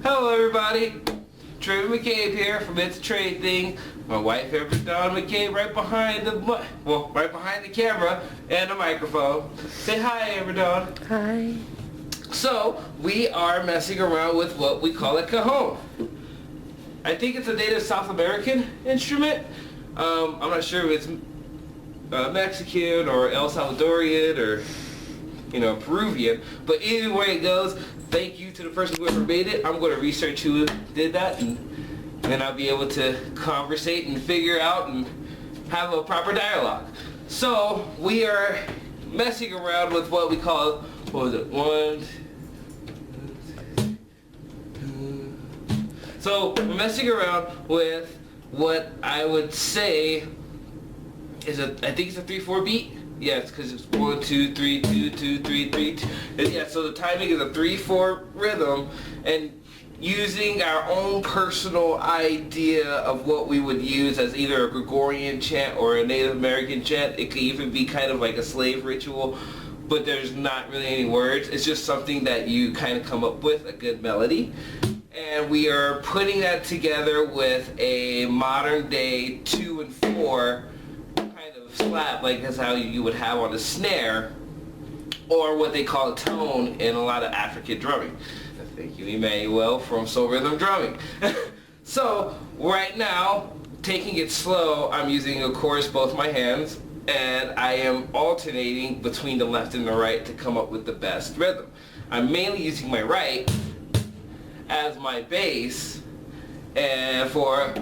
Hello everybody, Traemon McCabe here from It's a Trade Thing. My wife Amberdawn McCabe right behind the camera and the microphone. Say hi, Amberdawn. Hi. So we are messing around with what we call a cajon. I think it's a native South American instrument. I'm not sure if it's Mexican or El Salvadorian or Peruvian, but either way it goes, thank you to the person who ever made it. I'm going to research who did that, and then I'll be able to conversate and figure out and have a proper dialogue. So we are messing around with what we call, what was it, so we're messing around with what I would say is I think it's a 3/4 beat. Yes, because it's 1, 2, 3, 2, 2, 3, 3, 2. Yeah, so the timing is a 3/4 rhythm, and using our own personal idea of what we would use as either a Gregorian chant or a Native American chant. It could even be kind of like a slave ritual, but there's not really any words. It's just something that you kind of come up with, a good melody. And we are putting that together with a modern day 2 and 4 kind of slap, like that's how you would have on a snare, or what they call a tone in a lot of African drumming. Thank you, Emmanuel from Soul Rhythm Drumming. So right now, taking it slow, I'm using, of course, both my hands, and I am alternating between the left and the right to come up with the best rhythm. I'm mainly using my right as my bass, and for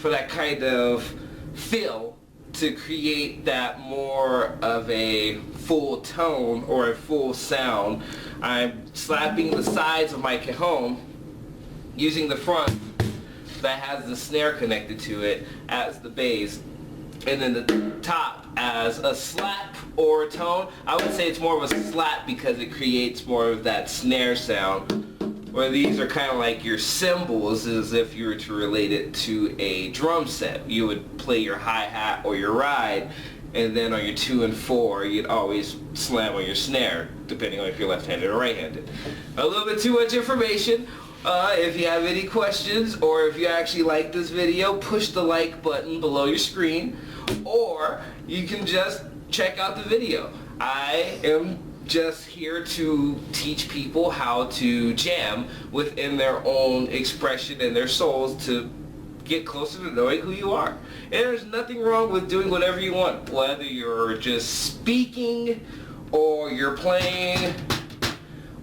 that kind of feel to create that more of a full tone or a full sound. I'm slapping the sides of my cajon using the front that has the snare connected to it as the bass, and then the top as a slap or a tone. I would say it's more of a slap because it creates more of that snare sound, where these are kind of like your cymbals, as if you were to relate it to a drum set. You would play your hi-hat or your ride, and then on your 2 and 4 you'd always slam on your snare, depending on if you're left-handed or right-handed. A little bit too much information. If you have any questions, or if you actually like this video, push the like button below your screen, or you can just check out the video. I am just here to teach people how to jam within their own expression and their souls to get closer to knowing who you are. And there's nothing wrong with doing whatever you want, whether you're just speaking or you're playing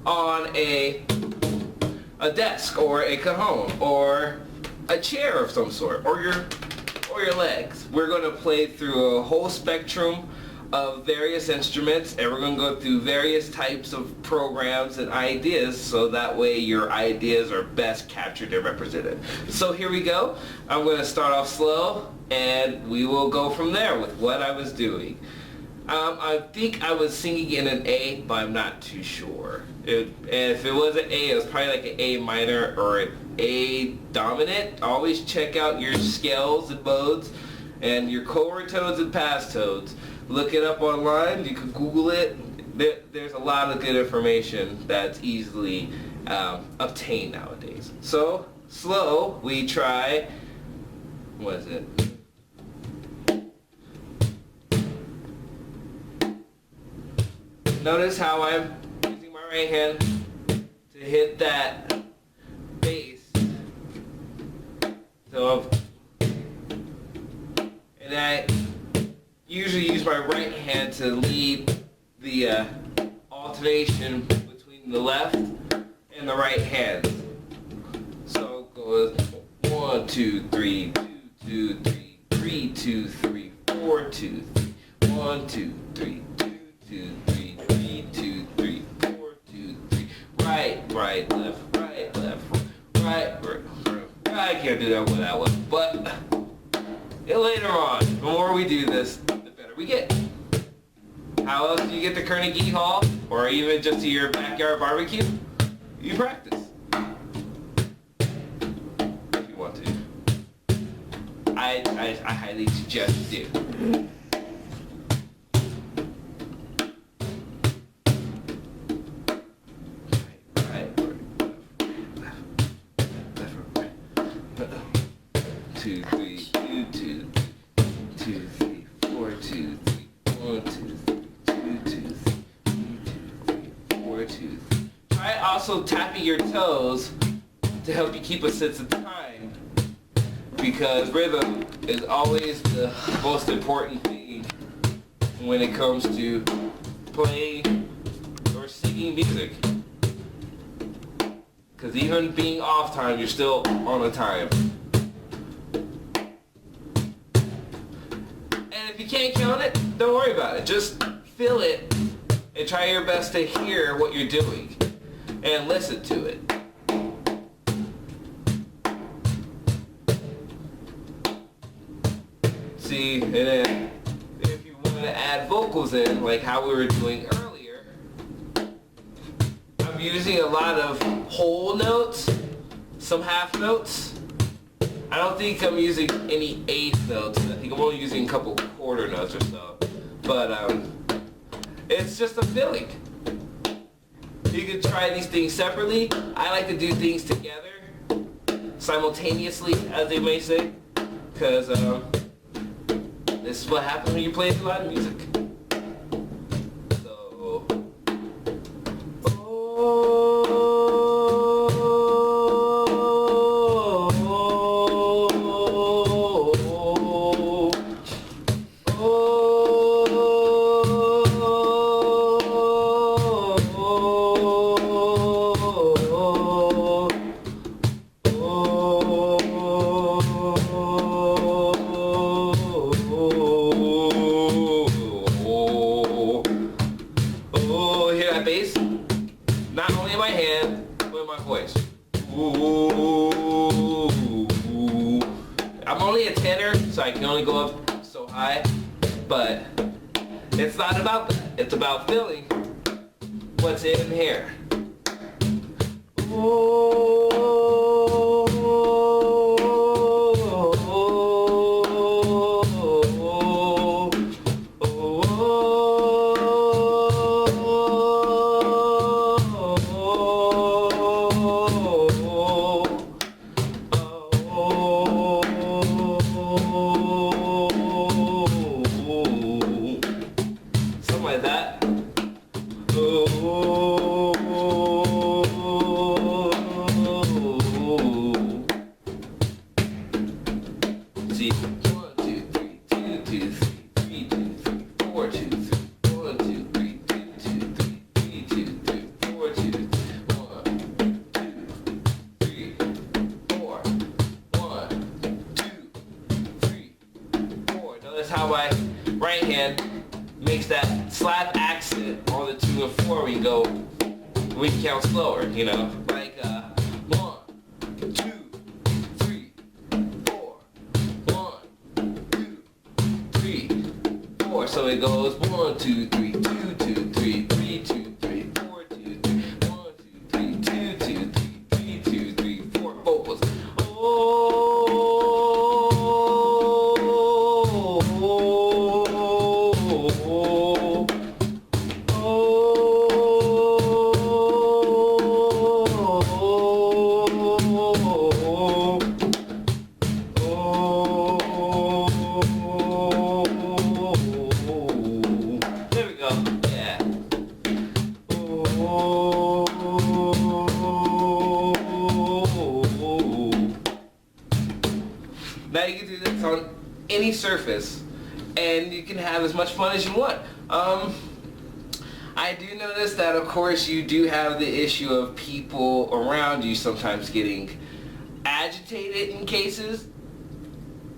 on a desk or a cajon or a chair of some sort, or your legs. We're going to play through a whole spectrum of various instruments, and we're going to go through various types of programs and ideas, so that way your ideas are best captured and represented. So here we go. I'm going to start off slow, and we will go from there with what I was doing. I think I was singing in an A, but I'm not too sure. If it was an A, it was probably like an A minor or an A dominant. Always check out your scales and modes and your coloratodes and passtodes. Look it up online. You can Google it. There's a lot of good information that's easily obtained nowadays. So slow, we try. What is it? Notice how I'm using my right hand to hit that bass. So, and I usually use my right hand to lead the alternation between the left and the right hand. So it goes 1, 2, 3, 2, 2, 3, 3, 2, 3, 4, 2, 3, 1, 2, 3, 2, 2, 3, 3, 2, 3, 4, 2, 3, right, left, right, left, right. I can't do that with that one, but later on, the more we do this, the better we get. How else do you get to Carnegie Hall, or even just to your backyard barbecue? You practice. If you want to. I highly suggest you do. Right, left, 2, 3, 2, 2, 2, 3, 4, 2, 3, 1, 2, 3, 2, 2, 3, 4, 2, 3. Try also tapping your toes to help you keep a sense of time, because rhythm is always the most important thing when it comes to playing or singing music. Because even being off time, you're still on a time. And if you can't count it, don't worry about it. Just feel it and try your best to hear what you're doing and listen to it. See, and then if you want to add vocals in, like how we were doing earlier, I'm using a lot of whole notes, some half notes. I don't think I'm using any eighth notes. I think I'm only using a couple quarter notes or so. But it's just a feeling. You can try these things separately. I like to do things together, simultaneously, as they may say, because this is what happens when you play a lot of music. So, hear that bass? Not only in my hand, but in my voice. I'm only a tenor, so I can only go up so high, but it's not about that. It's about feeling what's in here. Something like that. See, 1, 2, 3, 2, 2, 3, 3, 2, 3, 4, 2, 3, 1, 2, 3, 2, 2, 3, 3, 2, 3, 4, 2, 1, 2, 3, 4, 1, 2, 3, 4. Notice how my right hand makes that slap accent on the 2 and 4. We can count slower, you know, like 1, 2, 3, 4, 1, 2, 3, 4. So it goes 1, 2, 3, 2, 2, 3, 3, 2, 3, 4, 2, 3, 1, 2, 3, 2, 2, 3, 3, 2, 3, 4. Vocals. Oh. you can do this on any surface, and you can have as much fun as you want. I do notice that, of course, you do have the issue of people around you sometimes getting agitated in cases.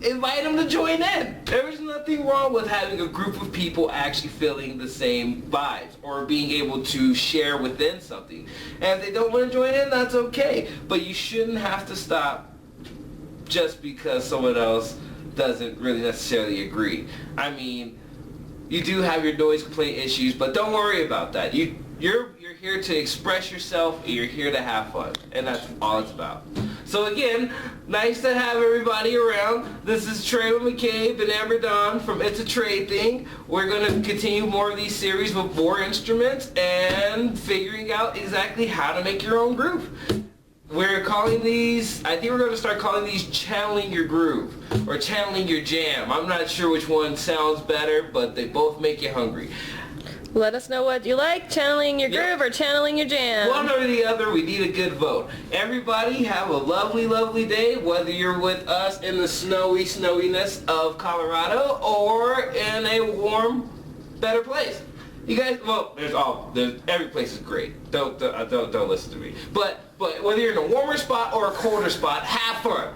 Invite them to join in. There's nothing wrong with having a group of people actually feeling the same vibes or being able to share within something. And if they don't want to join in, that's okay. But you shouldn't have to stop just because someone else doesn't really necessarily agree. I mean, you do have your noise complaint issues, but don't worry about that. You're here to express yourself, and you're here to have fun, and that's all it's about. So again, nice to have everybody around. This is Traemon McCabe and Amberdawn from It's a Trade Thing. We're going to continue more of these series with more instruments and figuring out exactly how to make your own groove. We're calling these, I think we're going to start calling these channeling your groove or channeling your jam. I'm not sure which one sounds better, but they both make you hungry. Let us know what you like, channeling your groove or channeling your jam. One or the other, we need a good vote. Everybody have a lovely, lovely day, whether you're with us in the snowy snowiness of Colorado or in a warm, better place. You guys, well, every place is great. Don't listen to me. But whether you're in a warmer spot or a colder spot, have fun.